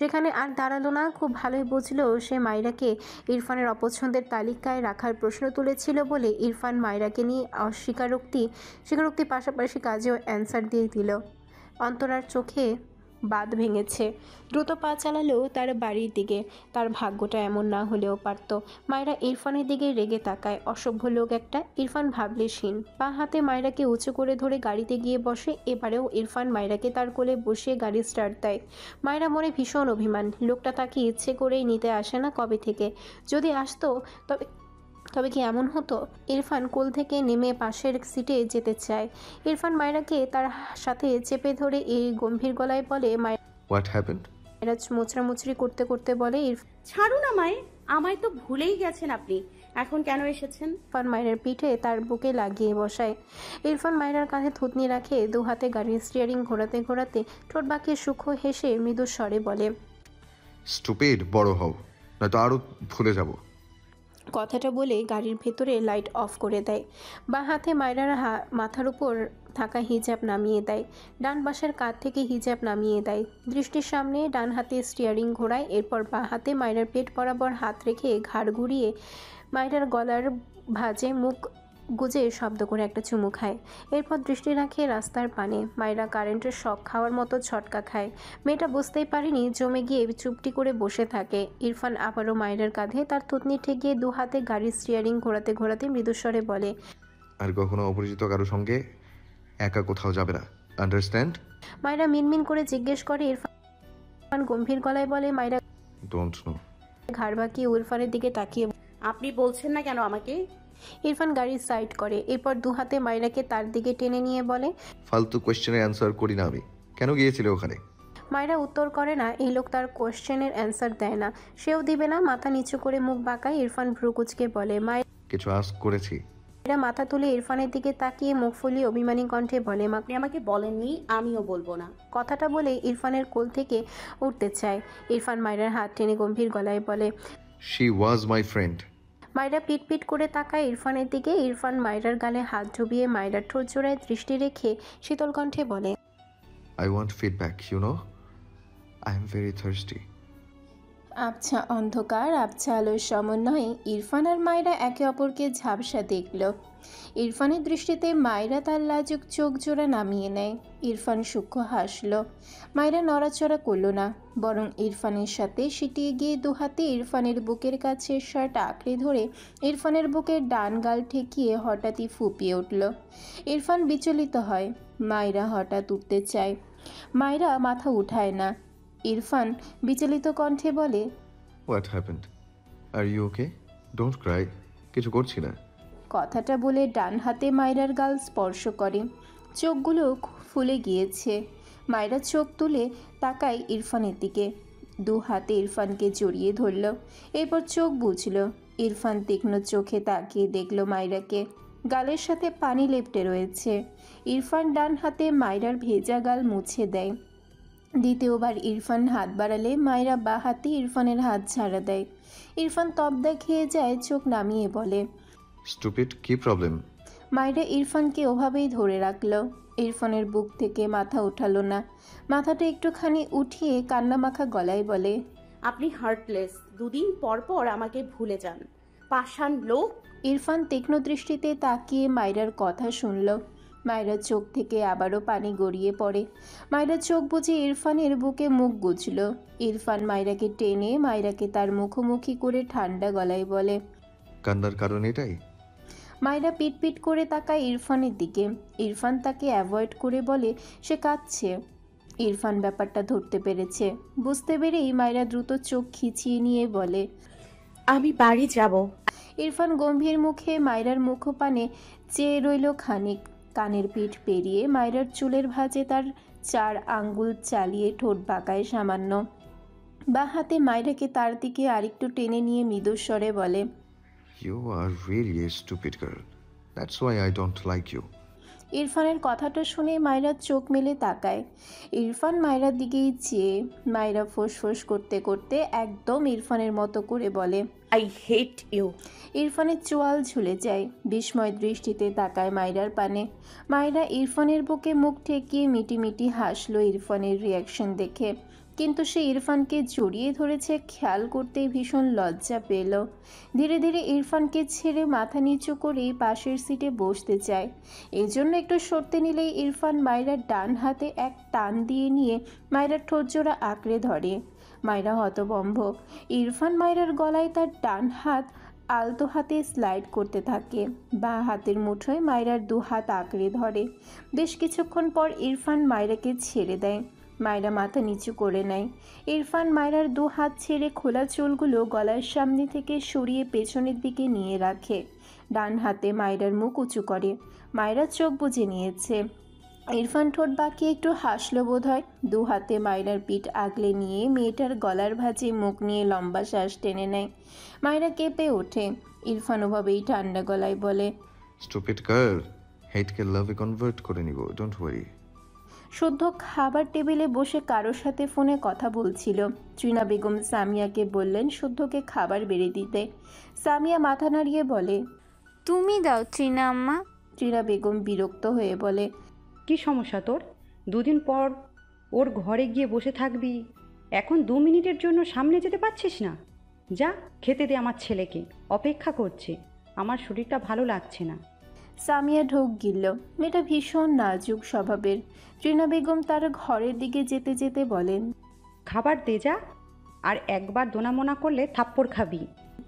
সেখানে আর দাঁড়ালো না, খুব ভালোই বুঝলো সে মাইরাকে ইরফানের অপছন্দের তালিকায় রাখার প্রশ্ন তুলেছিল বলে ইরফান মাইরাকে নিয়ে স্বীকারোক্তির পাশাপাশি কাজেও অ্যান্সার দিয়ে দিল। অন্তরার চোখে বাঁধ ভেঙেছে। দ্রুত পা চালালো তার বাড়ির দিকে। তার ভাগ্যটা এমন না হলেও পারত। মায়রা ইরফানের দিকে রেগে তাকায়। অসভ্য লোক একটা। ইরফান ভাবলেশীন। পা হাতে মায়রাকে উঁচু করে ধরে গাড়িতে গিয়ে বসে। এবারেও ইরফান মায়রাকে তার কোলে বসিয়ে গাড়ি স্টার্ট দেয়। মায়রা মনে ভীষণ অভিমান। লোকটা তাকে ইচ্ছে করেই নিতে আসে না কবে থেকে। যদি আসতো তবে তবে কি এমন হতো? ইরফান কোল থেকে নেমে পাশের সিটে যেতে চায়। ইরফান মায়রাকে তার সাথে চেপে ধরে এই গম্ভীর গলায় বলে। What happened? মায়রা মোচড়ামুচড়ি করতে করতে বলে। ছাড়ুন আমায়, আমায় তো ভুলেই গেছেন আপনি। এখন কেন এসেছেন? ইরফান মায়রার পিঠে তার বুকে লাগিয়ে বসায়। ইরফান মায়রার কাঁধে থুতনি রাখে। দু হাতে গাড়ির স্টিয়ারিং ঘোরাতে ঘোরাতে ঠোঁট বাঁকিয়ে সূক্ষ্ম হেসে মৃদু স্বরে বলে, স্টুপিড, বড় হও, নয়তো আরো ভুলে যাব। কথাটা বলে গাড়ির ভেতরে লাইট অফ করে দেয়। বাঁ হাতে মায়রার মাথার উপর থাকা হিজাব নামিয়ে দেয়। ডান পাশের কাঁধ থেকে হিজাব নামিয়ে দেয়। দৃষ্টির সামনে ডান হাতে স্টিয়ারিং ঘোরায়। এরপর বাঁ হাতে মায়রার পেট বরাবর হাত রেখে ঘাড় ঘুরিয়ে মায়রার গলার ভাঁজে মুখ গুজে শব্দ করে একটা চুমু খায়। এরপর দৃষ্টি রাখে রাস্তার পানে। মায়রা কারেন্টের শক খাওয়ার মতো ছটকা খায়। মেয়েটা বুঝতেই পারেনি, জমে গিয়ে চুপটি করে বসে থাকে। ইরফান আবারও মায়রার কাঁধে তার থুতনি ঠেকিয়ে দু হাতে গাড়ির স্টিয়ারিং ঘোরাতে ঘোরাতে মৃদুস্বরে বলে, আর কখনো অপরিচিত কারো সঙ্গে একা কোথাও যাবে না, আন্ডারস্ট্যান্ড? মায়রা মিনমিন করে জিজ্ঞেস করে। ইরফান গম্ভীর গলায় বলে। মায়রা ডোন্ট নো। ঘাড় বাঁকিয়ে ইরফানের দিকে তাকিয়ে আপনি বলছেন না কেন আমাকে? ইরফান গাড়ি সাইড করে। এরপর দু হাতে মায়রাকে তার দিকে টেনে নিয়ে বলে, ফালতু কোয়েশ্চেনের অ্যান্সার করি না আমি। কেন গিয়েছিলে ওখানে? মায়রা উত্তর করে না। এই লোক তার কোশ্চেনের অ্যান্সার দেয় না, সেও দিবে না। মাথা নিচু করে মুখ বাঁকায়। ইরফান ভ্রু কুঁচকে বলে। কিছু আস্ক করেছি? মায়রা মাথা তুলে ইরফানের দিকে তাকিয়ে মুখ ফুলিয়ে অভিমানী কণ্ঠে বলে, আপনি আমাকে বলেননি, আমিও বলবো না। কথাটা বলে ইরফানের কোল থেকে উঠতে চায়। ইরফান মায়রার হাত টেনে গম্ভীর গলায় বলে, শি ওয়াজ মাই ফ্রেন্ড। মায়রা পিট পিট করে তাকায় ইরফানের দিকে। ইরফান মায়রার গালে হাত ডুবিয়ে মায়রার ঠোঁট জোড়ায় দৃষ্টি রেখে শীতল কণ্ঠে বলে, I want feedback, you know, I am very thirsty. আবছা অন্ধকার, আবছা আলোর সমন্বয়ে ইরফান আর মায়রা একে অপরকে ঝাপসা দেখল। ইরফানের দৃষ্টিতে মায়রা তার লাজুক চোখ জোড়া নামিয়ে নেয়। ইরফান সূক্ষ্ম হাসল। মায়রা নড়াচড়া করল না, বরং ইরফানের সাথে সিটিয়ে গিয়ে দু হাতে ইরফানের বুকের কাছে শার্ট আঁকড়ে ধরে ইরফানের বুকের ডান গাল ঠেকিয়ে হঠাৎই ফুপিয়ে উঠল। ইরফান বিচলিত হয়। মায়রা হঠাৎ উঠতে চায়। মায়রা মাথা উঠায় না। ইরফান বিচলিত কণ্ঠে বলে, what happened? Are you okay? Don't cry. কিছু করছি না। কথাটা বলে ডান হাতে মায়রার গাল স্পর্শ করে। চোখগুলো ফুলে গিয়েছে। মায়রা চোখ তুলে তাকায় ইরফানের দিকে। দু হাতে ইরফানকে জড়িয়ে ধরল। এরপর চোখ বুঝল। ইরফান তীক্ষ্ণ চোখে তাকিয়ে দেখল মায়রাকে। গালের সাথে পানি লেপ্টে রয়েছে। ইরফান ডান হাতে মায়রার ভেজা গাল মুছে দেয়। দ্বিতীয়বার ইরফান হাত বাড়ালে মায়রা বাঁ হাতে ইরফানের হাত ছাড়া দেয়। ইরফান তবদা খেয়ে যায়, চোখ নামিয়ে বলে, স্টুপিড, কি প্রবলেম? মায়রা ইরফানকে ওভাবেই ধরে রাখল। ইরফানের বুক থেকে মাথা উঠালো না। মাথাটা একটুখানি উঠিয়ে কান্নামাখা গলায় বলে, আপনি হার্টলেস, দুদিন পর পর আমাকে ভুলে যান, পাষাণ লোক। ইরফান তীক্ষ্ণ দৃষ্টিতে তাকিয়ে মায়রার কথা শুনল। মায়রার চোখ থেকে আবারও পানি গড়িয়ে পড়ে। মায়রার চোখ বুজে ইরফানের বুকে মুখ গুজল। ইরফান মায়রাকে টেনে মায়রাকে তার মুখোমুখি করে ঠান্ডা গলায় বলে, কান্নার কারণ এটাই? মায়রা পিটপিট করে তাকায় ইরফানের দিকে। ইরফান তাকে অ্যাভয়েড করে বলে সে কাঁদছে। ইরফান ব্যাপারটা ধরতে পেরেছে। বুঝতে পেরেই মায়রা দ্রুত চোখ খিচিয়ে নিয়ে বলে, আমি বাড়ি যাব। ইরফান গম্ভীর মুখে মায়রার মুখপানে চেয়ে রইল খানিক। কানের পিঠ পেরিয়ে মায়রার চুলের ভাঁজে তার 4 আঙ্গুল চালিয়ে ঠোঁট বাঁকায় সামান্য। বাঁ হাতে মায়রাকে তার দিকে আরেকটু টেনে নিয়ে মৃদুস্বরে বলে, you are really a stupid girl, that's why I don't like you. ইরফানের কথাটা শুনে মায়রার চোখ মেলে তাকায়। ইরফান মায়রার দিকেই চেয়ে মায়রা ফোঁস করতে করতে একদম ইরফানের মতো করে বলে, আই হেট ইউ। ইরফানের চোয়াল ঝুলে যায়। বিস্ময় দৃষ্টিতে তাকায় মায়রার পানে। মায়রা ইরফানের বুকে মুখ ঠেকিয়ে মিটি মিটি হাসলো ইরফানের রিয়াকশন দেখে। কিন্তু সে ইরফানকে জড়িয়ে ধরেছে খেয়াল করতেই ভীষণ লজ্জা পেল। ধীরে ধীরে ইরফানকে ছেড়ে মাথা নিচু করেই পাশের সিটে বসতে চায়। এই জন্য একটু সরতে নিলেই ইরফান মায়রার ডান হাতে এক টান দিয়ে নিয়ে মায়রার ঠোঁটজোড়া আঁকড়ে ধরে। মায়রা হতভম্ব। ইরফান মায়রার গলায় তার ডান হাত আলতো হাতে স্লাইড করতে থাকে। বাঁ হাতের মুঠোয় মায়রার দু হাত আঁকড়ে ধরে। বেশ কিছুক্ষণ পর ইরফান মায়রাকে ছেড়ে দেয়। মায়রা মাথা নিচু করে নেয়। ইরফান মায়রার দু হাত ছেড়ে খোলা চুলগুলো গলার সামনে থেকে সরিয়ে পেছনের দিকে নিয়ে রাখে। ডান হাতে মায়রার মুখ উঁচু করে। মায়রা চোখ বুজে নিয়েছে। ইরফান ঠোঁট বাঁকিয়ে একটু হাসল বোধহয়। দু হাতে মায়রার পিঠ আগলে নিয়ে মেয়েটার গলার ভাঁজে মুখ নিয়ে লম্বা শ্বাস টেনে নেয়। মায়রা কেঁপে ওঠে। ইরফান ওভাবেই ঠান্ডা গলায় বলে, স্টুপিড গার্ল, হেটকে লাভে কনভার্ট করে নিব, ডোন্ট ওয়ারি। শুদ্ধ খাবার টেবিলে বসে কারোর সাথে ফোনে কথা বলছিল। ত্রিনা বেগম সামিয়াকে বললেন শুদ্ধকে খাবার বেড়ে দিতে। সামিয়া মাথা নাড়িয়ে বলে, তুমি দাও ট্রিনা আম্মা। ত্রিনা বেগম বিরক্ত হয়ে বলে, কি সমস্যা তোর? দুদিন পর ওর ঘরে গিয়ে বসে থাকবি, এখন 2 মিনিটের জন্য সামনে যেতে পারছিস না? যা খেতে দে, আমার ছেলেকে অপেক্ষা করছে, আমার শরীরটা ভালো লাগছে না। সামিয়া ঢোক গিলল। মেয়েটা ভীষণ নাজুক স্বভাবের। ত্রিনা বেগম তার ঘরের দিকে যেতে যেতে বলেন, খাবার দে যা, আর একবার দোনামোনা করলে থাপ্পড় খাবি।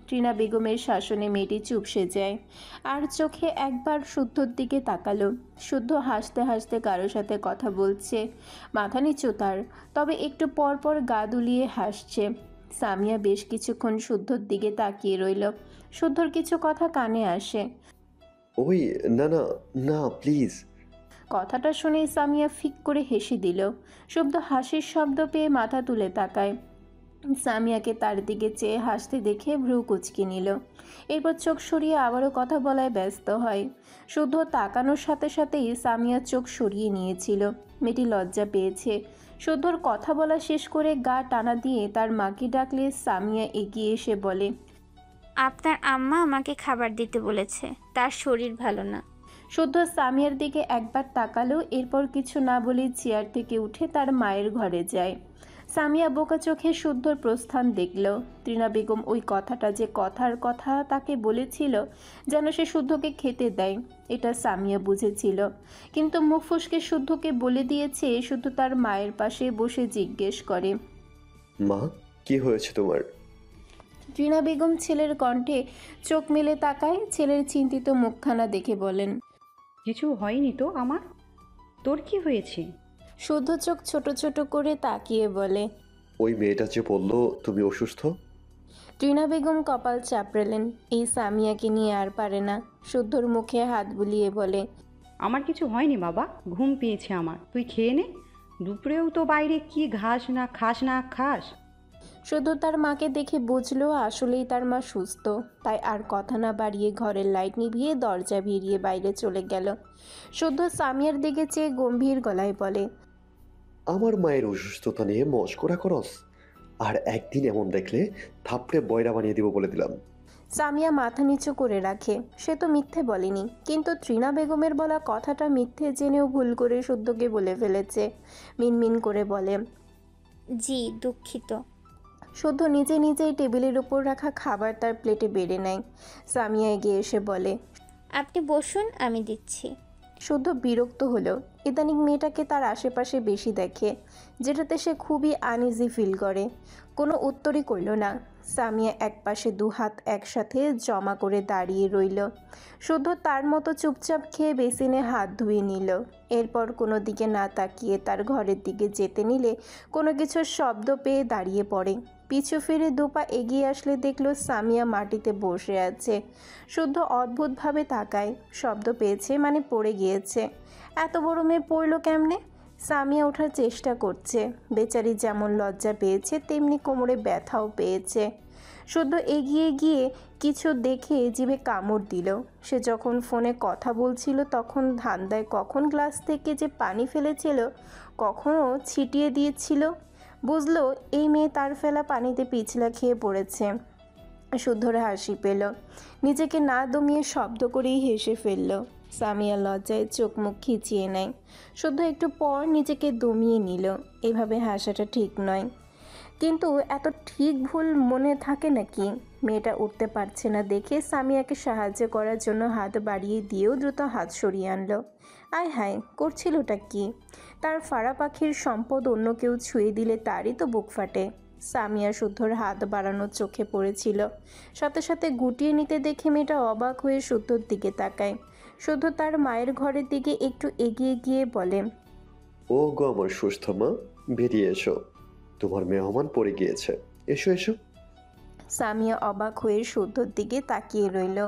ত্রিনা বেগমের শাসনে মেয়েটি চুপসে যায়। আর চোখে একবার শুদ্ধর দিকে তাকালো। শুদ্ধ হাসতে হাসতে কারোর সাথে কথা বলছে। মাথা নিচু তার, তবে একটু পর পর গা দুলিয়ে হাসছে। সামিয়া বেশ কিছুক্ষণ শুদ্ধর দিকে তাকিয়ে রইল। শুদ্ধর কিছু কথা কানে আসে। ওই না না না প্লিজ। কথাটা শুনে সামিয়া ফিক করে হেসে দিল। শুদ্ধ হাসির শব্দ পেয়ে মাথা তুলে তাকায়। সামিয়াকে তার দিকে চেয়ে হাসতে দেখে ভ্রু কুঁচকে নিল। এরপর চোখ সরিয়ে আবারও কথা বলায় ব্যস্ত হয়। শুদ্ধ তাকানোর সাথে সাথেই সামিয়া চোখ সরিয়ে নিয়েছিল। মেয়েটি লজ্জা পেয়েছে। শুদ্ধর কথা বলা শেষ করে গা টানা দিয়ে তার মাকে ডাকলে সামিয়া এগিয়ে এসে বলে, আপনার আম্মা আমাকে খাবার দিতে বলেছে, তার শরীর ভালো না। শুদ্ধ সামিয়ার দিকে একবার তাকালো। এরপর কিছু না বলে চেয়ার থেকে উঠে তার মায়ের ঘরে যায়। সামিয়া বোকা চোখে শুদ্ধর প্রস্থান দেখল। ত্রিনা বেগম ওই কথাটা যে কথার কথা তাকে বলেছিল যেন সে শুদ্ধকে খেতে দেয়, এটা সামিয়া বুঝেছিল। কিন্তু মুখ ফসকে শুদ্ধকে বলে দিয়েছে। শুদ্ধ তার মায়ের পাশে বসে জিজ্ঞেস করে, মা, কি হয়েছে তোমার? ত্রিনা বেগম ছেলের কণ্ঠে চোখ মেলে তাকায়। ছেলের চিন্তিত মুখখানা দেখে বলেন, কিছু হয়নি তো আমার। তোর কি হয়েছে? শুদ্ধ চোখ ছোট ছোট করে তাকিয়ে বলে, ওই মেয়েটা যে বললো তুমি অসুস্থ। ত্রিনা বেগম কপাল চাপড়েলেন। এই সামিয়াকে নিয়ে আর পারে না। শুদ্ধর মুখে হাত বুলিয়ে বলে, আমার কিছু হয়নি বাবা, ঘুম পেয়েছে আমার, তুই খেয়ে নে। দুপুরেও তো বাইরে কি ঘাস না খাস। শুদ্ধ তার মাকে দেখে বুঝলো আসলেই তার মা সুস্থ। তাই আর কথা না বাড়িয়ে ঘরের লাইট নিভিয়ে দরজা ভিড়িয়ে বাইরে চলে গেল। শুদ্ধ সামিয়ার দিকে চেয়ে গম্ভীর গলায় বলে, আমার মায়ের অসুস্থতা নিয়ে মস্করা করস, আর একদিন এমন দেখলে থাপড়ে বয়রা বানিয়ে দিব বলে দিলাম। সামিয়া মাথা নিচু করে রাখে। সে তো মিথ্যে বলেনি, কিন্তু ত্রিনা বেগমের বলা কথাটা মিথ্যে জেনেও ভুল করে শুদ্ধকে বলে ফেলেছে। মিনমিন করে বলে, জি দুঃখিত। শুদ্ধ নিজে নিজেই টেবিলের উপর রাখা খাবার তার প্লেটে বেড়ে নেয়। সামিয়া এগিয়ে এসে বলে, আপনি বসুন, আমি দিচ্ছি। শুদ্ধ বিরক্ত হলো। ইদানিং মেয়েটাকে তার আশেপাশে বেশি দেখে, যেটাতে সে খুবই আনইজি ফিল করে। কোনো উত্তরই করল না। সামিয়া একপাশে দু হাত একসাথে জমা করে দাঁড়িয়ে রইল। শুদ্ধ তার মতো চুপচাপ খেয়ে বেসিনে হাত ধুয়ে নিল। এরপর কোনো দিকে না তাকিয়ে তার ঘরের দিকে যেতে নিলে কোনো কিছুর শব্দ পেয়ে দাঁড়িয়ে পড়ে। পিছু ফিরে দুপা এগিয়ে আসলে দেখলো সামিয়া মাটিতে বসে আছে। শুদ্ধ অদ্ভুতভাবে তাকায়। শব্দ পেয়েছে মানে পড়ে গিয়েছে। এত বড় মেয়ে পড়লো কেমনে? সামিয়া ওঠার চেষ্টা করছে। বেচারি যেমন লজ্জা পেয়েছে তেমনি কোমরে ব্যথাও পেয়েছে। শুদ্ধ এগিয়ে গিয়ে কিছু দেখে জিভে কামড় দিল। সে যখন ফোনে কথা বলছিল তখন ধান্দায় কখন গ্লাস থেকে যে পানি ফেলেছিল, কখনো ছিটিয়ে দিয়েছিল। বুঝলো এই মেয়ে তার ফেলা পানিতে পিছলা খেয়ে পড়েছে। শুদ্ধর হাসি পেল। নিজেকে না দমিয়ে শব্দ করেই হেসে ফেলল। সামিয়া লজ্জায় চোখ মুখ খিচিয়ে নেয়। শুদ্ধ একটু পর নিজেকে দমিয়ে নিল। এভাবে হাসাটা ঠিক নয়। কিন্তু এত ঠিক ভুল মনে থাকে নাকি? মেয়েটা উঠতে পারছে না দেখে সামিয়াকে সাহায্য করার জন্য হাত বাড়িয়ে দিয়েও দ্রুত হাত সরিয়ে আনলো। আয় হায়, করছিলটা কি? তার ফাড়া পাখির সম্পদ অন্য কেউ ছুঁয়ে দিলে তারই তো বুক ফাটে। সামিয়া শুদ্ধর হাত বাড়ানোর চোখে পড়েছিল, সাথে সাথে গুটিয়ে নিতে দেখে মেয়েটা অবাক হয়ে শুদ্ধর দিকে তাকায়। শুদ্ধ তার মায়ের ঘরের দিকে একটু এগিয়ে গিয়ে বলে, ও গো আমার সুস্থ মা, বেরিয়ে এসো, তোমার মেহমান পড়ে গিয়েছে, এসো এসো। সামিয়া অবাক হয়ে শুদ্ধর দিকে তাকিয়ে রইল।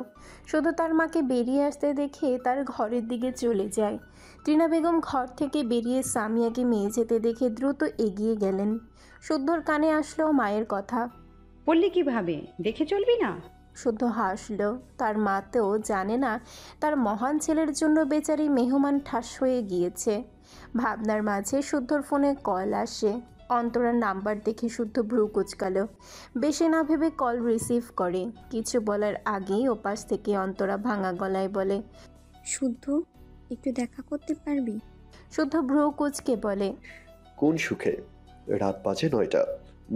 শুধু তার মাকে বেরিয়ে আসতে দেখে তার ঘরের দিকে চলে যায়। টিনা বেগম ঘর থেকে বেরিয়ে সামিয়াকে মেঝেতে দেখে দ্রুত এগিয়ে গেলেন। শুদ্ধর কানে আসলো মায়ের কথা। পড়লি কিভাবে, দেখে চলবি না? শুদ্ধ হাসল। তার মা তো জানে না তার মহান ছেলের জন্য বেচারি মেহমান ঠাস হয়ে গিয়েছে। ভাবনার মাঝে শুদ্ধর ফোনে কল আসে। অন্তরার নাম্বার দেখে শুদ্ধ ভ্রু কুচকালো। বেশি না ভেবে কল রিসিভ করে। কিছু বলার আগেই ওপাশ থেকে অন্তরা ভাঙা গলায় বলে, শুদ্ধ, একটু দেখা করতে পারবি? শুদ্ধ ভ্রু কুচকে বলে, কোন সুখে? রাত বাজে 9টা,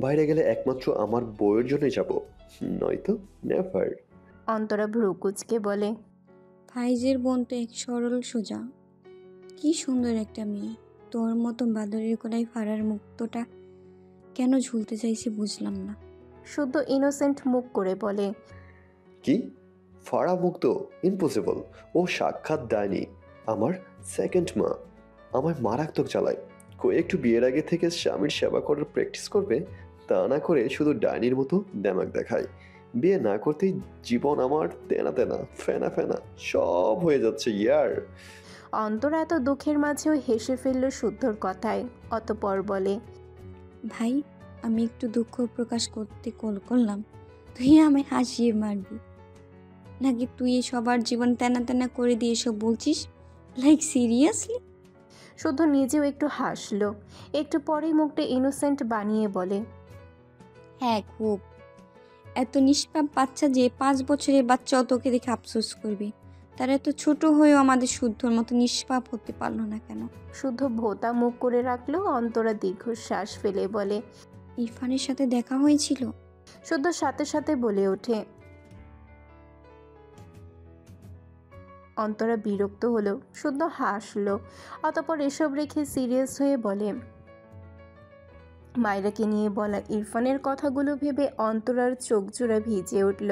বাইরে গেলে একমাত্র আমার বউয়ের জন্যই যাব, নয়তো নেভার। অন্তরা ভ্রু কুচকে বলে, ফাইজের বোন তো এক সরল সোজা, কি সুন্দর একটা মেয়ে। তোর মতো বাদরের গলায় ফাড়ার মুক্তটা কেন ঝুলতে চাইছি বুঝলাম না। শুদ্ধ ইনোসেন্ট মুখ করে বলে, কি? ফাড়া মুক্ত? ইম্পসিবল। ও সাক্ষাৎ ডাইনি, আমার সেকেন্ড মা। আমায় মারাত্মক জ্বালায়। একটু বিয়ের আগে থেকে স্বামীর সেবা করার প্র্যাকটিস করবে, তা না করে শুধু ডাইনির মতো দেমাক দেখায়। বিয়ে না করতেই জীবন আমার তেনা তেনা ফেনা ফেনা সব হয়ে যাচ্ছে ইয়ার। অন্তরা এত দুঃখের মাঝেও হেসে ফেলল শুদ্ধর কথায়। অতঃপর বলে, ভাই, আমি একটু দুঃখ প্রকাশ করতে কল করলাম, তুই আমায় হাসিয়ে মারবি নাকি? তুই সবার জীবন তেনা তেনা করে দিয়ে এসব বলছিস? Like seriously? শুদ্ধ নিজেও একটু হাসলো। একটু পরেই মুখটা ইনোসেন্ট বানিয়ে বলে, হ্যাঁ খুব। এত নিষ্পাপ বাচ্চা যে 5 বছরের বাচ্চাও তোকে দেখে আফসোস করবি। তারা এত ছোট হয়েও আমাদের শুদ্ধর মতো নিষ্পাপ হতে পারলো না কেন? শুদ্ধ ভোতা মুখ করে রাখলো। অন্তরা দীর্ঘশ্বাস ফেলে বলে, ইরফানের সাথে দেখা হয়েছিল? শুদ্ধ সাথে সাথে বলে ওঠে। অন্তরা বিরক্ত হলো। শুদ্ধ হাসলো। অতঃপর এসব রেখে সিরিয়াস হয়ে বলে, মায়রাকে নিয়ে বলা ইরফানের কথাগুলো ভেবে অন্তরার চোখ জোড়া ভিজে উঠল।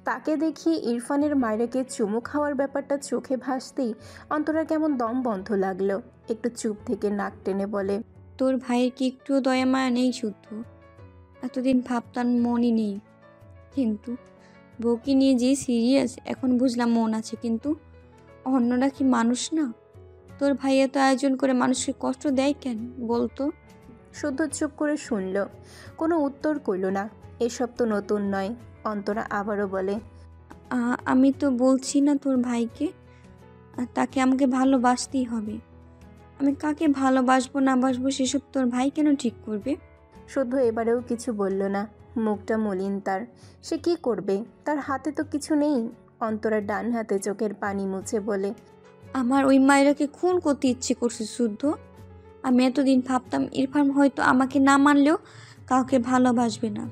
তাকে দেখিয়ে ইরফানের মায়রাকে চুমু খাওয়ার ব্যাপারটা চোখে ভাসতেই অন্তরার কেমন দম বন্ধ লাগলো। একটু চুপ থেকে নাক টেনে বলে, তোর ভাইয়ের কি একটু দয়া মায়া নেই শুদ্ধ? এতদিন ভাবতাম মনই নেই, কিন্তু বউকে নিয়ে যে সিরিয়াস, এখন বুঝলাম মন আছে, কিন্তু অন্যরা কি মানুষ না? তোর ভাই এত আয়োজন করে মানুষকে কষ্ট দেয় কেন বলতো? শুদ্ধ চুপ করে শুনল, কোনো উত্তর করল না। এসব তো নতুন নয়। অন্তরা আবারও বলে, আমি তো বলছি না তোর ভাইকে, তাকে আমাকে ভালোবাসতেই হবে। আমি কাকে ভালোবাসবো না বাসবো সেসব তোর ভাই কেন ঠিক করবে? শুদ্ধ এবারেও কিছু বলল না। মুখটা মলিন তার। সে কি করবে? তার হাতে তো কিছু নেই। অন্তরা ডান হাতে চোখের পানি মুছে বলে, আমার ওই মায়েরাকে খুন করতে ইচ্ছে করছে শুদ্ধ। আমি এতদিন ভাবতাম ইরফান হয়তো আমাকে না মানলেও কাউকে ভালোবাসবে না।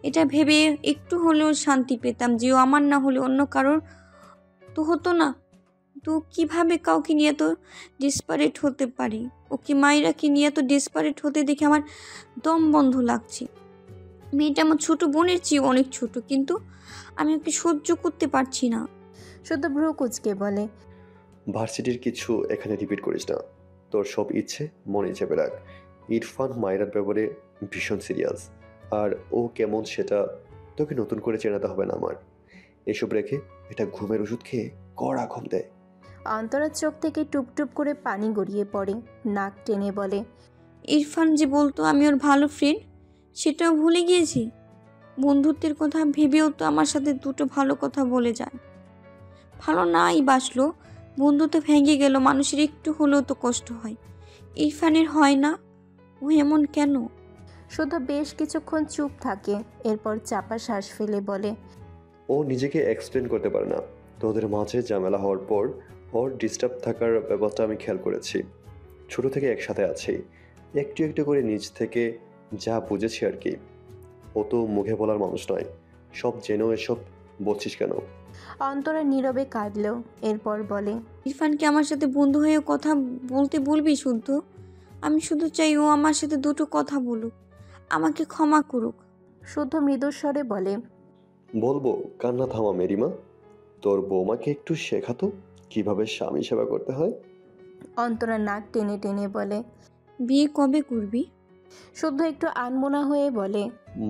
এটা ভেবে একটু হলেও শান্তি পেতাম যে ও আমার না হলে অন্য কারোর তো হতো না। তো কিভাবে কাউকে নিয়ে তো ডেসপারেট হতে পারি? ওকে মায়েরাকে নিয়ে তো ডেসপারেট হতে দেখে আমার দম বন্ধ লাগছে। মেয়েটা আমার ছোট বোনের চেয়ে অনেক ছোট, কিন্তু আমি ওকে সহ্য করতে পারছি না। শুদ্ধ ভ্রু কুচকে বলে, ভার্সিটির কিছু এখানে রিপিট করিস না। তোর সব ইচ্ছে মনে চেপে রাখ। ইরফান মায়রার ব্যাপারে ভীষণ সিরিয়াস, আর ও কেমন সেটা তোকে নতুন করে চেনাতে হবে না আমার। এসব রেখে এটা ঘুমের ওষুধ খেয়ে কড়া ঘুম দেয়। অন্তরার চোখ থেকে টুপটুপ করে পানি গড়িয়ে পড়ে। নাক টেনে বলে, ইরফান যে বলতো আমি ওর ভালো ফ্রেন্ড, সেটাও ভুলে গিয়েছি। বন্ধুত্বের কথা ভেবেও তো আমার সাথে দুটো ভালো কথা বলে যায়। ভালো নাই বাসলো, বন্ধুত্ব ভেঙে গেল, মানুষের একটু হলেও তো কষ্ট হয়। ইরফানের হয় না? ও এমন কেন? শুদ্ধ বেশ কিছুক্ষণ চুপ থাকে। এরপর চাপা শ্বাস ফেলে বলে, ও নিজেকে এক্সপ্লেন করতে পারে না। তোদের মাঝে ঝামেলা হওয়ার পর ওর ডিস্টার্ব থাকার ব্যাপারটা আমি খেয়াল করেছি। ছোট থেকে একসাথে আছি, একটু একটু করে নিজ থেকে যা বুঝেছি আর কি। ও তো মুখে বলার মানুষ নয়, সব জেনেও এসব বলছিস কেন? অন্তরা নীরবে কাঁদল, এরপর বলে, ইরফানকে আমার সাথে বন্ধু হয়ে কথা বলতে বলবি শুদ্ধ? আমি শুধু চাই ও আমার সাথে দুটো কথা বলুক, আমাকে ক্ষমা করুক। শুদ্ধ মৃদুস্বরে বলে, বলবো, কান্না থামা মেরিমা। তোর বৌমাকে একটু শেখাতো কিভাবে স্বামী সেবা করতে হয়। অন্তরা নাক টেনে টেনে বলে। বিয়ে কবে করবি? শুদ্ধ একটু আনমনা হয়ে বলে,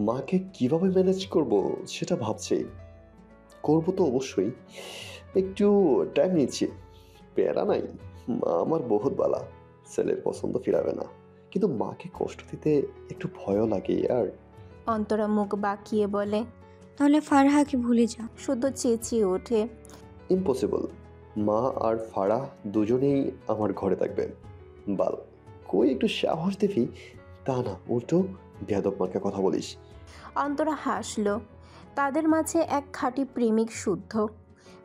মাকে কিভাবে ম্যানেজ করব সেটা ভাবছি। করবো তো অবশ্যই, একটু টাইম নিচ্ছি। প্যারা নাই, মা আমার বহুত বালা, ছেলের পছন্দ ফিরাবে না, কিন্তু মাকে কষ্ট দিতে একটু ভয়ও লাগে। আর অন্তরা মুখ বাঁকিয়ে বলে। তাহলে ফারহাকে ভুলে যা। শুদ্ধ চেঁচিয়ে ওঠে, ইম্পসিবল। মা আর ফাড়া দুজনেই আমার ঘরে থাকবে। বাল, কই একটু সাহস দিবি, তা না উল্টো বেয়াদব মাকে কথা বলিস। অন্তরা হাসলো। তাদের মাঝে এক খাঁটি প্রেমিক শুদ্ধ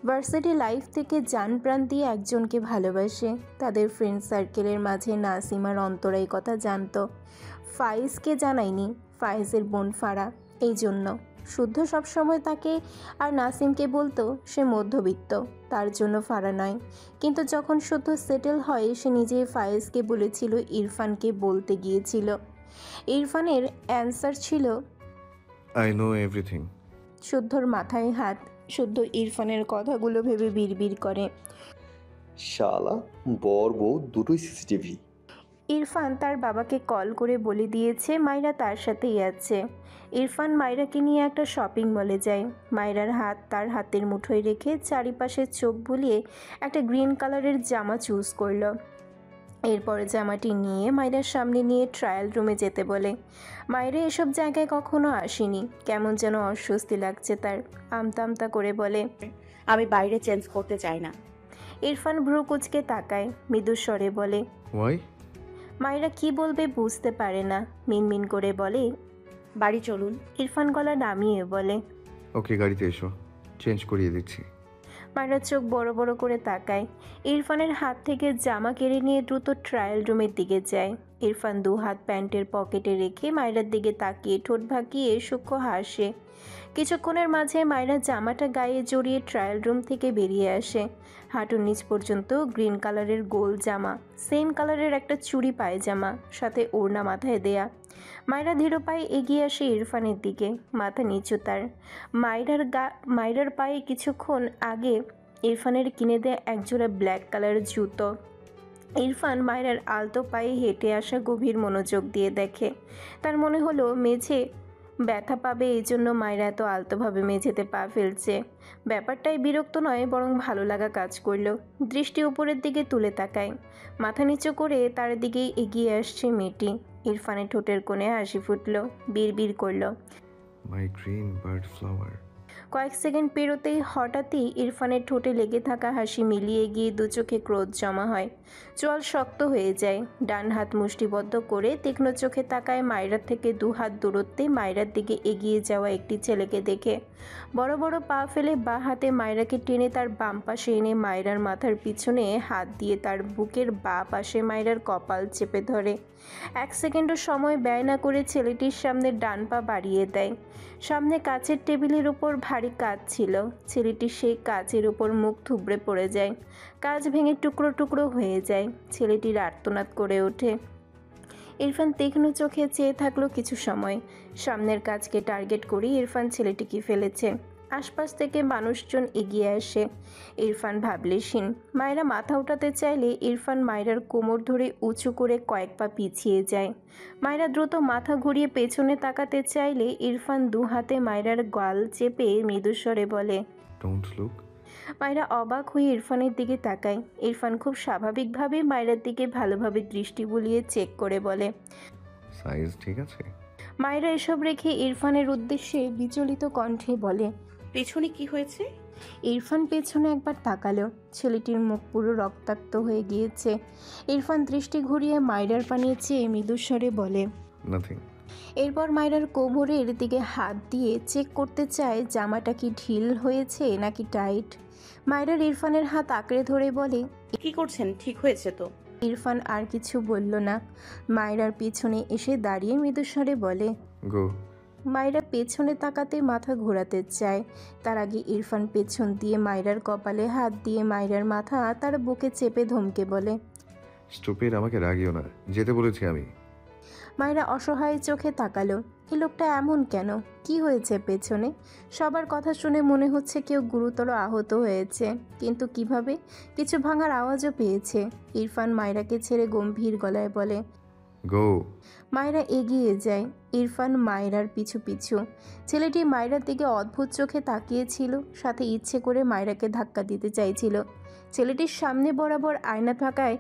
ভার্সিটি লাইফ থেকে জান প্রাণ দিয়ে একজনকে ভালোবাসে। তাদের ফ্রেন্ড সার্কেলের মাঝে নাসিমার অন্তরা এই কথা জানতো, ফাইজকে জানায়নি, ফাইজের বোন ফারা। এই জন্য শুদ্ধ সবসময় তাকে আর নাসিমকে বলতো সে মধ্যবিত্ত, তার জন্য ফারা নয়। কিন্তু যখন শুদ্ধ সেটেল হয়, সে নিজেই ফাইজকে বলেছিল, ইরফানকে বলতে গিয়েছিল। ইরফানের অ্যান্সার ছিল, আই নো এভরিথিং। শুদ্ধর মাথায় হাত। শুদ্ধ ইরফানের কথাগুলো ভেবে বিড়বিড় করে। শালা, বর বউ দুটোই সিসিটিভি। ইরফান তার বাবাকে কল করে বলে দিয়েছে মাইরা তার সাথেই আছে। ইরফান মাইরাকে নিয়ে একটা শপিং মলে যায়। মাইরার হাত তার হাতের মুঠোয় রেখে চারিপাশে চোখ বুলিয়ে একটা গ্রিন কালারের জামা চুজ করলো। এরপর জামাটি নিয়ে মাইরার সামনে নিয়ে ট্রায়াল রুমে যেতে বলে। মাইরা এসব জায়গায় কখনো আসেনি, কেমন যেন অস্বস্তি লাগছে তার। আমতা আমতা করে বলে, আমি বাইরে চেঞ্জ করতে চাই না। ইরফান ভ্রু কুচকে তাকায়, মৃদুস্বরে বলে। ওয়াই? মাইরা কি বলবে বুঝতে পারে না, মিনমিন করে বলে, বাড়ি চলুন। ইরফান গলা নামিয়ে বলে। ওকে, গাড়িতে এসো, চেঞ্জ করিয়ে দিচ্ছি। মাইরা চোখ বড় বড় করে তাকায়। ইরফানের হাত থেকে জামা কেড়ে নিয়ে দ্রুত ট্রায়াল রুমের দিকে যায়। ইরফান দু হাত প্যান্টের পকেটে রেখে মাইরার দিকে তাকিয়ে ঠোঁট ভাকিয়ে সূক্ষ্ম হাসে। কিছুক্ষণের মাঝে মাইরা জামাটা গায়ে জড়িয়ে ট্রায়াল রুম থেকে বেরিয়ে আসে। হাঁটুর নিচ পর্যন্ত গ্রিন কালারের গোল জামা, সেম কালারের একটা চুড়ি পায়জামা, সাথে ওড়না মাথায় দেয়া। মাইরা ধীর পায়ে এগিয়ে আসে ইরফানের দিকে, মাথা নিচু তার। মাইরার পায়ে কিছুক্ষণ আগে ইরফানের কিনে দেয়া একজোড়া ব্ল্যাক কালারের জুতো। ইরফান মাইরার আলতো পায়ে হেঁটে আসা গভীর মনোযোগ দিয়ে দেখে। তার মনে হলো মেঝে ব্যথা পাবে, এই জন্য মাইরা এত আলতোভাবে মেঝেতে পা ফেলছে। ব্যাপারটাই বিরক্ত নয়, বরং ভালো লাগা কাজ করলো। দৃষ্টি উপরের দিকে তুলে তাকায়। মাথা নিচু করে তার দিকেই এগিয়ে আসছে মেয়েটি। ইরফানের ঠোঁটের কোণে হাসি ফুটল, বিড়বিড় করলো, মাই গ্রিন বার্ড ফ্লাওয়ার। কয়েক সেকেন্ড পেরোতেই হঠাৎই ইরফানের ঠোঁটে লেগে থাকা হাসি মিলিয়ে গিয়ে দু চোখে ক্রোধ জমা হয়। চোয়াল শক্ত হয়ে যায়। ডান হাত মুষ্টিবদ্ধ করে তীক্ষ্ণ চোখে তাকায় মাইরার থেকে দু হাত দূরত্বে মাইরার দিকে এগিয়ে যাওয়া একটি ছেলেকে দেখে। বড় বড় পা ফেলে বাঁ হাতে মাইরাকে টেনে তার বাম পাশে এনে মাইরার মাথার পিছনে হাত দিয়ে তার বুকের বাঁ পাশে মাইরার কপাল চেপে ধরে। এক সেকেন্ডও সময় ব্যয় না করে ছেলেটির সামনে ডান পা বাড়িয়ে দেয়। সামনে কাচের টেবিলের উপর ভারী কাঁচ ছিল। ছেলেটি সেই কাচের উপর মুখ থুবড়ে পড়ে যায়। কাঁচ ভেঙে টুকরো টুকরো হয়ে যায়। ছেলেটির আর্তনাদ করে ওঠে। ইরফান তীক্ষ্ণ চোখে চেয়ে থাকলো কিছু সময়। সামনের কাজকে টার্গেট করে ইরফান ছেলেটিকে ফেলেছে। আশপাশ থেকে মানুষজন এগিয়ে আসে। ইরফান ভাবলেশীন। মায়েরা মাথা উঠাতে চাইলে ইরফান মায়েরার কোমর ধরে উঁচু করে কয়েক পা পিছিয়ে যায়। মায়েরা দ্রুত মাথা ঘুরিয়ে পেছনে তাকাতে চাইলে ইরফান দু হাতে মায়েরার গাল চেপে মৃদুস্বরে বলে, ডোন্ট লুক। মায়েরা অবাক হয়ে ইরফানের দিকে তাকায়। ইরফান খুব স্বাভাবিকভাবে মায়েরার দিকে ভালোভাবে দৃষ্টি বুলিয়ে চেক করে বলে, সাইজ ঠিক আছে? মায়েরা এসব রেখে ইরফানের উদ্দেশ্যে বিচলিত কণ্ঠে বলে, পেছনে কি হয়েছে? ইরফান পেছনে একবার তাকালো। ছেলেটির মুখ পুরো রক্তাক্ত হয়ে গিয়েছে। ইরফান দৃষ্টি ঘুরিয়ে মায়রার পানে চেয়ে মৃদুস্বরে বলে, নাথিং। এরপর মায়রার কোমরের দিকে হাত দিয়ে চেক করতে চায় জামাটা কি ঢিল হয়েছে নাকি টাইট। মায়রার ইরফানের হাত আঁকড়ে ধরে বলে, কি করছেন? ঠিক হয়েছে তো? ইরফান আর কিছু বলল না। মায়রার পিছনে এসে দাঁড়িয়ে মৃদুস্বরে বলে, গো। মায়রা পেছনে তাকাতে মাথা ঘোরাতে চায়। তার আগে ইরফান পেছন দিয়ে মায়রার কপালে হাত দিয়ে মায়রার মাথা তার বুকে চেপে ধমকে বলে, স্টুপিড, আমাকে রাগিও না, যেতে বলেছি আমি। মায়রা অসহায় চোখে তাকালো। এই লোকটা এমন কেন? কি হয়েছে পেছনে? সবার কথা শুনে মনে হচ্ছে কেউ গুরুতর আহত হয়েছে, কিন্তু কিভাবে? কিছু ভাঙার আওয়াজও পেয়েছে। ইরফান মায়রাকে ছেড়ে গম্ভীর গলায় বলে, গো। মায়রা এগিয়ে যায়, ইরফান মায়রার পিছু পিছু। ছেলেটি মায়রার দিকে অদ্ভুত চোখে তাকিয়েছিল, সাথে ইচ্ছে করে মায়রাকে ধাক্কা দিতে চাইছিল। ছেলেটির সামনে বরাবর আয়না থাকায়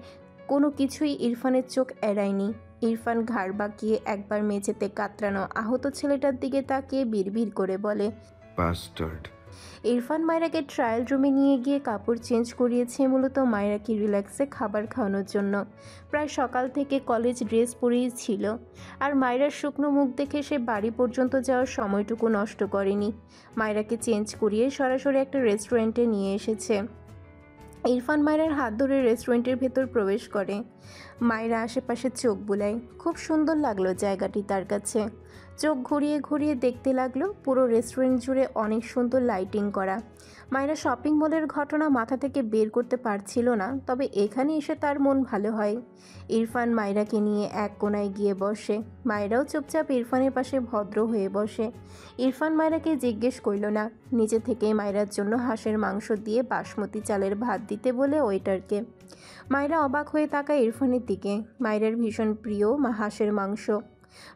কোনো কিছুই ইরফানের চোখ এড়ায়নি। ইরফান ঘাড় বাঁকিয়ে একবার মেঝেতে কাতরানো আহত ছেলেটার দিকে তাকিয়ে বিড়বিড় করে বলে, বাস্টার্ড। ইরফান মায়রাকে ট্রায়াল রুমে নিয়ে গিয়ে কাপড় চেঞ্জ করিয়েছে, মূলত মায়রাকে রিল্যাক্সে খাবার খাওয়ানোর জন্য। প্রায় সকাল থেকে কলেজ ড্রেস পরেই ছিল, আর মায়রার শুকনো মুখ দেখে সে বাড়ি পর্যন্ত যাওয়ার সময়টুকু নষ্ট করেনি। মায়রাকে চেঞ্জ করিয়ে সরাসরি একটা রেস্টুরেন্টে নিয়ে এসেছে। ইরফান মায়রার হাত ধরে রেস্টুরেন্টের ভেতর প্রবেশ করে। মায়রা আশেপাশে চোখ বুলায়। খুব সুন্দর লাগলো জায়গাটি তার কাছে। চোখ ঘুরিয়ে ঘুরিয়ে দেখতে লাগলো। পুরো রেস্টুরেন্ট জুড়ে অনেক সুন্দর লাইটিং করা। মায়রা শপিং মলের ঘটনা মাথা থেকে বের করতে পারছিল না, তবে এখানে এসে তার মন ভালো হয়। ইরফান মায়রাকে নিয়ে এক কোণায় গিয়ে বসে। মায়রাও চুপচাপ ইরফানের পাশে ভদ্র হয়ে বসে। ইরফান মায়রাকে জিজ্ঞেস করল না, নিজে থেকেই মায়রার জন্য হাঁসের মাংস দিয়ে বাসমতি চালের ভাত দিতে বলে ওয়েটারকে। মায়রা অবাক হয়ে তাকায় ইরফানের দিকে। মায়রার ভীষণ প্রিয় হাঁসের মাংস।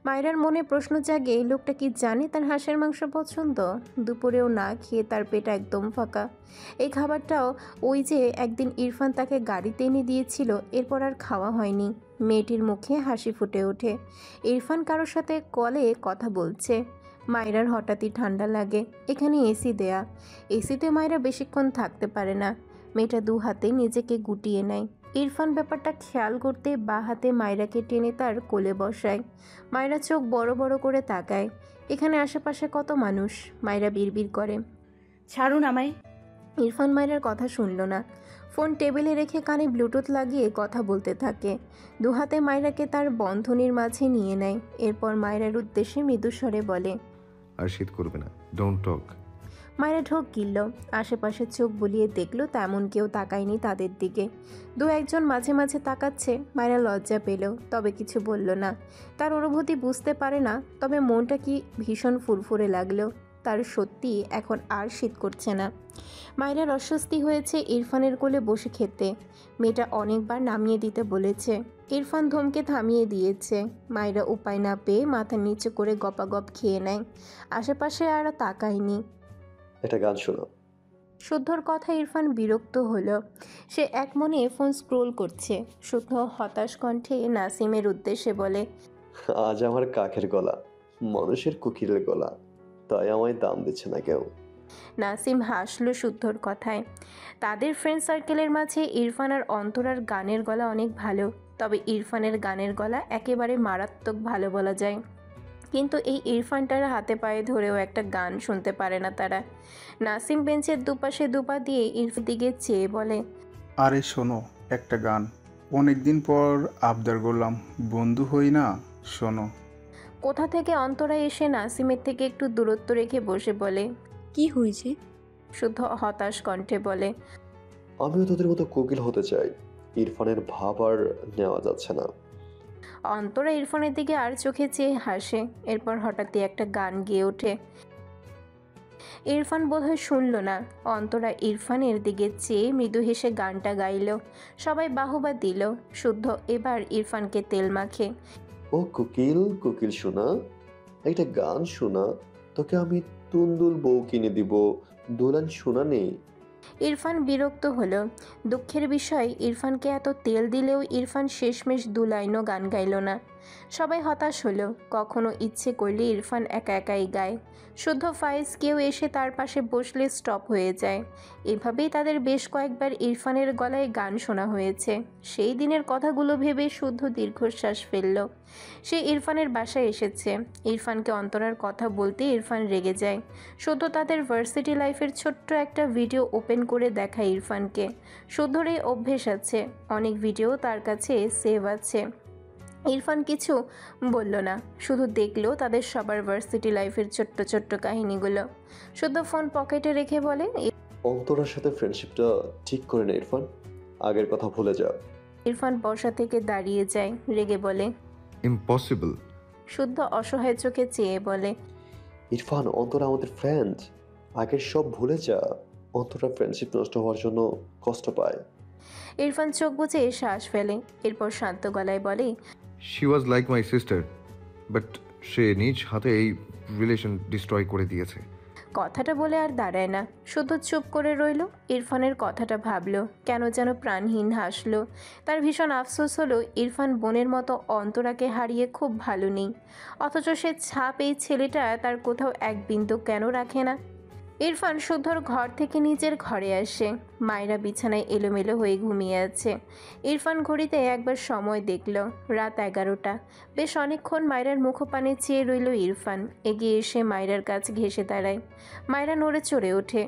মায়রার মনে প্রশ্ন জাগে, এই লোকটা কি জানে তার হাঁসের মাংস পছন্দ? দুপুরেও না খেয়ে তার পেট একদম ফাঁকা। এই খাবারটাও ওই যে একদিন ইরফান তাকে গাড়িতে এনে দিয়েছিল, এরপর আর খাওয়া হয়নি। মেয়েটির মুখে হাসি ফুটে ওঠে। ইরফান কারোর সাথে কলে কথা বলছে। মায়রার হঠাৎই ঠান্ডা লাগে। এখানে এসি দেয়া। এসিতে মায়রা বেশিক্ষণ থাকতে পারে না। মেয়েটা দু হাতে নিজেকে গুটিয়ে নেয়। ইরফান ব্যাপারটা খেয়াল করতে বা হাতে মায়রাকে টেনে তার কোলে বসায়। মায়রা চোখ বড় বড় করে তাকায়। এখানে আশেপাশে কত মানুষ। মায়রা বিড়বিড় করে, ছাড়ুন আমায়। ইরফান মায়রার কথা শুনল না। ফোন টেবিলে রেখে কানে ব্লুটুথ লাগিয়ে কথা বলতে থাকে। দু হাতে মায়রাকে তার বন্ধনীর মাঝে নিয়ে নেয়। এরপর মায়রার উদ্দেশ্যে মৃদুস্বরে বলে, আর শীত করবে না, ডোন্ট টক। মায়রা ঢোক গিলল। আশেপাশে চোখ বুলিয়ে দেখলো তেমন কেউ তাকায়নি তাদের দিকে। দু একজন মাঝে মাঝে তাকাচ্ছে। মায়রা লজ্জা পেল, তবে কিছু বলল না। তার অনুভূতি বুঝতে পারে না, তবে মনটা কি ভীষণ ফুরফুরে লাগলো। তার সত্যি এখন আর শীত করছে না। মায়রার অস্বস্তি হয়েছে ইরফানের কোলে বসে খেতে। মেয়েটা অনেকবার নামিয়ে দিতে বলেছে, ইরফান ধমকে থামিয়ে দিয়েছে। মায়রা উপায় না পেয়ে মাথা নিচু করে গপাগপ খেয়ে নেয়। আশেপাশে আর তাকায়নি। একটা গান শোনো। শুদ্ধর কথা ইরফান বিরক্ত হলো। সে এক মনে ফোন স্ক্রোল করছে। শুদ্ধ হতাশ কণ্ঠে নাসিমের উদ্দেশ্যে বলে, আজ আমার কাকের গলা, মানুষের কুকিলের গলা, তাই আমায় দাম দিচ্ছে না কেউ। নাসিম হাসলো শুদ্ধর কথায়। তাদের ফ্রেন্ড সার্কেলের মাঝে ইরফান আর অন্তরার গানের গলা অনেক ভালো, তবে ইরফানের গানের গলা একেবারে মারাত্মক ভালো বলা যায়। কিন্তু এই ইরফানটার হাতে পায়ে ধরেও একটা গান শুনতে পারে না তারা। নাসিম বেঞ্চের দুপাশে দুপা দিয়ে ইরফানের দিকে চেয়ে বলে, আরে শোনো একটা গান, অনেকদিন পর আবদার করলাম, বন্ধু হই না, শোনো। কোথা থেকে অন্তরা এসে নাসিমের থেকে একটু দূরত্ব রেখে বসে বলে। কি হয়েছে? শুদ্ধ হতাশ কণ্ঠে বলে, আমিও তোদের মতো কোকিল হতে চাই, ইরফানের ভাব আর নেওয়া যাচ্ছে না। অন্তরা ইরফানের দিকে আর চোখে চেয়ে হাসে। এরপর হঠাৎই একটা গান গেয়ে ওঠে। ইরফান বোধহয় শুনল না। অন্তরা ইরফানের দিকে চেয়ে মৃদু হেসে গানটা গাইল। সবাই বাহবা দিল। শুদ্ধ এবার ইরফানকে তেল মাখে। ও কোকিল, কোকিল শোনা, একটা গান শোনা, তোকে আমি তুন্দুল বউ কিনে দিব, দোলান শোনা নেই। ইরফান বিরক্ত হলো। দুঃখের বিষয় ইরফানকে এত তেল দিলেও ইরফান শেষমেশ দু লাইনও গান গাইল না। সবাই হতাশ হলো। কখনো ইচ্ছে করলে ইরফান একা একাই গায়, শুদ্ধ ফাইজ কেউ এসে তার পাশে বসলে স্টপ হয়ে যায়। এভাবেই তাদের বেশ কয়েকবার ইরফানের গলায় গান শোনা হয়েছে। সেই দিনের কথাগুলো ভেবে শুদ্ধ দীর্ঘশ্বাস ফেলল। সে ইরফানের বাসায় এসেছে। ইরফানকে অন্তরার কথা বলতে ইরফান রেগে যায়। শুদ্ধ তাদের ভার্সিটি লাইফের ছোট্ট একটা ভিডিও ওপেন করে দেখায় ইরফানকে। শুদ্ধর এই অভ্যেস আছে, অনেক ভিডিও তার কাছে সেভ আছে। ইরফান কিছু বলল না, শুধু দেখলো তাদের সবার ভার্সিটি লাইফের ছোট্ট ছোট্ট কাহিনীগুলো। শুদ্ধ ফোন পকেটে রেখে বলে, অন্তরার সাথে ফ্রেন্ডশিপটা ঠিক করে নে ইরফান, আগের কথা ভুলে যা। ইরফান বসা থেকে দাঁড়িয়ে যায়, রেগে বলে। ইম্পসিবল। শুদ্ধ অসহায় চোখে চেয়ে বলে, ইরফান, অন্তরা আমাদের ফ্রেন্ড, আগের সব ভুলে যা। অন্তরা ফ্রেন্ডশিপ নষ্ট হওয়ার জন্য কষ্ট পায়। ইরফান চোখ বুজে শ্বাস ফেলে, এরপর শান্ত গলায় বলে, she was like my sister, but সে নিজ হাতে এই রিলেশন ডিস্ট্রয় করে দিয়েছে। কথাটা বলে আর দাঁড়ায় না, শুধু চুপ করে রইল। ইরফানের কথাটা ভাবলো, কেন যেন প্রাণহীন হাসলো। তার ভীষণ আফসোস হলো ইরফান বোনের মতো অন্তরাকে হারিয়ে খুব ভালো নেই, অথচ সে ছাপ এই ছেলেটা তার কোথাও এক বিন্দু কেন রাখে না। ইরফান শুদ্ধর ঘর থেকে নিজের ঘরে আসে। মায়েরা বিছানায় এলোমেলো হয়ে ঘুমিয়ে আছে। ইরফান ঘড়িতে একবার সময় দেখল, রাত 11টা। বেশ অনেকক্ষণ মায়রার মুখপানে চেয়ে রইল ইরফান। এগিয়ে এসে মায়রার কাছ ঘেঁষে দাঁড়ায়। মায়রা নড়ে চড়ে ওঠে,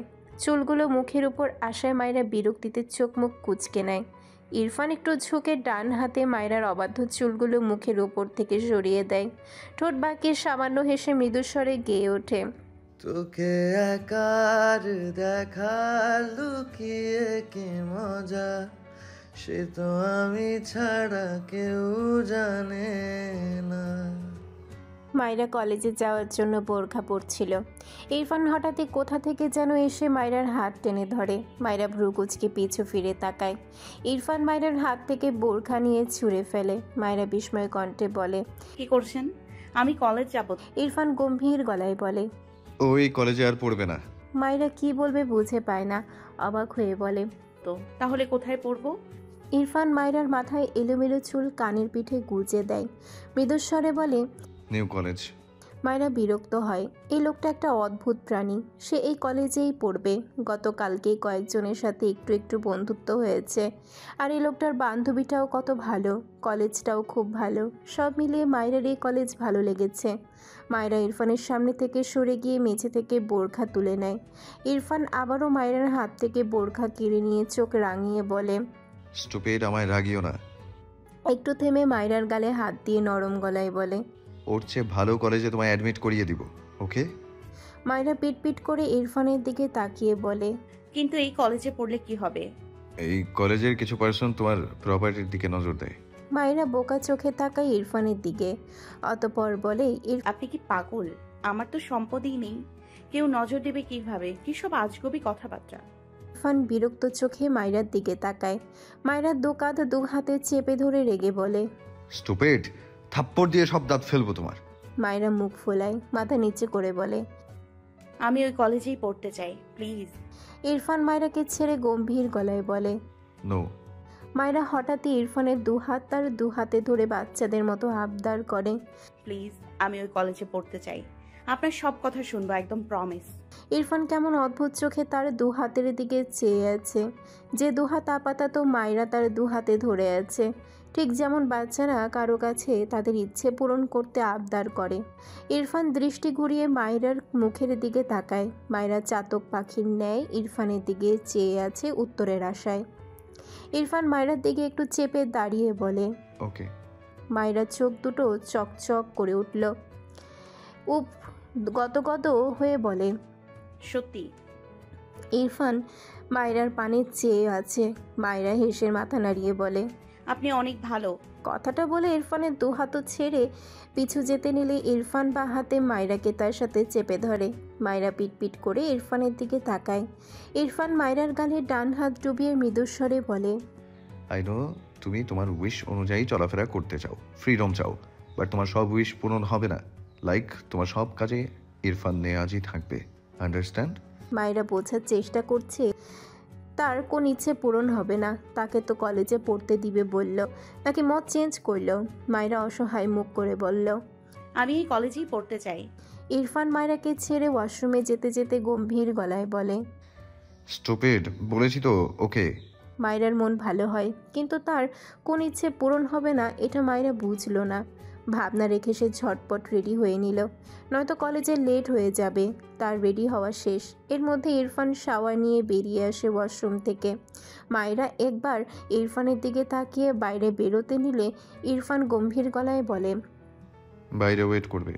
চুলগুলো মুখের উপর আসায় মায়রা বিরক্তিতে চোখ মুখ কুঁচকে নেয়। ইরফান একটু ঝুঁকে ডান হাতে মায়রার অবাধ্য চুলগুলো মুখের উপর থেকে সরিয়ে দেয়। ঠোঁট বাঁকিয়ে সামান্য হেসে মৃদুস্বরে গেয়ে ওঠে, তোকে একার দেখা লুকিয়ে কি মজা, সে তো আমি ছাড়া কেউ জানে না। মায়রা কলেজে যাওয়ার জন্য বোরখা পরছিল। ইরফান হঠাৎই কোথা থেকে যেন এসে মায়রার হাত টেনে ধরে। মায়রা ভ্রু কুঁচকে পিছু ফিরে তাকায়। ইরফান মায়রার হাত থেকে বোরখা নিয়ে ছুঁড়ে ফেলে। মায়রা বিস্ময় কণ্ঠে বলে, কি করছেন? আমি কলেজ যাব। ইরফান গম্ভীর গলায় বলে, ও এই কলেজে আর পড়বে না। মায়রা কি বলবে বুঝে পায় না, অবাক হয়ে বলে, তো তাহলে কোথায় পড়বো? ইরফান মায়রার মাথায় এলোমেলো চুল কানের পিঠে গুজে দেয়, মৃদুস্বরে বলে, নিউ কলেজ। মায়রা বিরক্ত হয়। এই লোকটা একটা অদ্ভুত প্রাণী। সে এই কলেজেই পড়বে। গতকালকেই কয়েকজনের সাথে একটু একটু বন্ধুত্ব হয়েছে। আর এই লোকটার বান্ধবীটাও কত ভালো, কলেজটাও খুব ভালো। সব মিলিয়ে মায়রার এই কলেজ ভালো লেগেছে। মায়রা ইরফানের সামনে থেকে সরে গিয়ে মেঝে থেকে বোরখা তুলে নেয়। ইরফান আবারও মায়রার হাত থেকে বোরখা কেড়ে নিয়ে চোখ রাঙিয়ে বলে, স্টুপিড, আমায় রাগিও না। একটু থেমে মায়রার গালে হাত দিয়ে নরম গলায় বলে, ওর চেয়ে ভালো কলেজে তোমায় অ্যাডমিট করিয়ে দিব, ওকে? মায়রা পিটপিট করে ইরফানের দিকে তাকিয়ে বলে, কিন্তু এই কলেজে পড়লে কি হবে? এই কলেজের কিছু পার্সন তোমার প্রপার্টির দিকে নজর দেয়। মায়রা বোকা চোখে তাকায় ইরফানের দিকে, অতঃপর বলে, আপনি কি পাগল? আমার তো সম্পদই নেই, কেউ নজর দেবে কিভাবে? কি সব আজগবি কথাবার্তা। ইরফান বিরক্ত চোখে মায়রার দিকে তাকায়। মায়রার দু কাঁধ দু হাতে চেপে ধরে রেগে বলে, স্টুপিড, থাপ্পড় দিয়ে সব দাঁত ফেলবো তোমার। মায়রা মুখ ফোলায়, মাথা নিচে করে বলে, আমি ওই কলেজেই পড়তে চাই, প্লিজ। ইরফান মায়রাকে ছেড়ে গম্ভীর গলায় বলে, নো। মায়রা হঠাৎই ইরফানের দু হাত তার দু হাতে ধরে বাচ্চাদের মতো আবদার করে, প্লিজ, আমি ওই কলেজে পড়তে চাই। আপনার সব কথা শুনবো, একদম প্রমিস। ইরফান কেমন অদ্ভুত চোখে তার দু হাতের দিকে চেয়ে আছে। যে দু হাত আপাতত মায়রা তার দু হাতে ধরে আছে, ঠিক যেমন বাচ্চারা কারো কাছে তাদের ইচ্ছে পূরণ করতে আবদার করে। ইরফান দৃষ্টি ঘুরিয়ে মায়রার মুখের দিকে তাকায়। মায়রা চাতক পাখির ন্যায় ইরফানের দিকে চেয়ে আছে উত্তরের আশায়। ইরফান মায়রার দিকে একটু চেপে দাঁড়িয়ে বলে, ওকে। মায়রার চোখ দুটো চকচক করে উঠল, উপ গদগদ হয়ে বলে, সত্যি? ইরফান মায়রার পানে চেয়ে আছে। মায়রা হেসে মাথা নাড়িয়ে বলে, আপনি অনেক ভালো। কথাটা বলে ইরফানের দু হাতও ছেড়ে পিছু যেতে নিলে ইরফান বা হাতে মায়রাকে তার সাথে চেপে ধরে। মায়রা পিটপিট করে ইরফানের দিকে তাকায়। ইরফান মায়রার গালে ডান হাত ডুবিয়ে মৃদুস্বরে বলে, আই নো তুমি তোমার উইশ অনুযায়ী চলাফেরা করতে চাও, ফ্রিডম চাও, বাট তোমার সব উইশ পূরণ হবে না। লাইক তোমার সব কাজে ইরফান নেয়াজই থাকবে, আন্ডারস্ট্যান্ড? মায়রা বোঝার চেষ্টা করছে, তার কোন ইচ্ছে পূরণ হবে না। তাকে তো কলেজে পড়তে দিবে বলল, নাকি মত চেঞ্জ করলো? মায়েরা অসহায় মুখ করে বলল, আমি এই কলেজেই পড়তে চাই। ইরফান মায়েরাকে ছেড়ে ওয়াশরুমে যেতে যেতে গম্ভীর গলায় বলে, স্টুপিড, বলেছি তো ওকে। মায়েরার মন ভালো হয়, কিন্তু তার কোন ইচ্ছে পূরণ হবে না এটা মায়েরা বুঝলো না। ভাবনা রেখে সে ঝটপট রেডি হয়ে নিল, নয়তো কলেজে লেট হয়ে যাবে। তার রেডি হওয়া শেষ। এর মধ্যে ইরফান শাওয়ার নিয়ে বেরিয়ে আসে ওয়াশরুম থেকে। মায়েরা একবার ইরফানের দিকে তাকিয়ে বাইরে বেরোতে নিলে ইরফান গম্ভীর গলায় বলে, বাইরে ওয়েট করবে।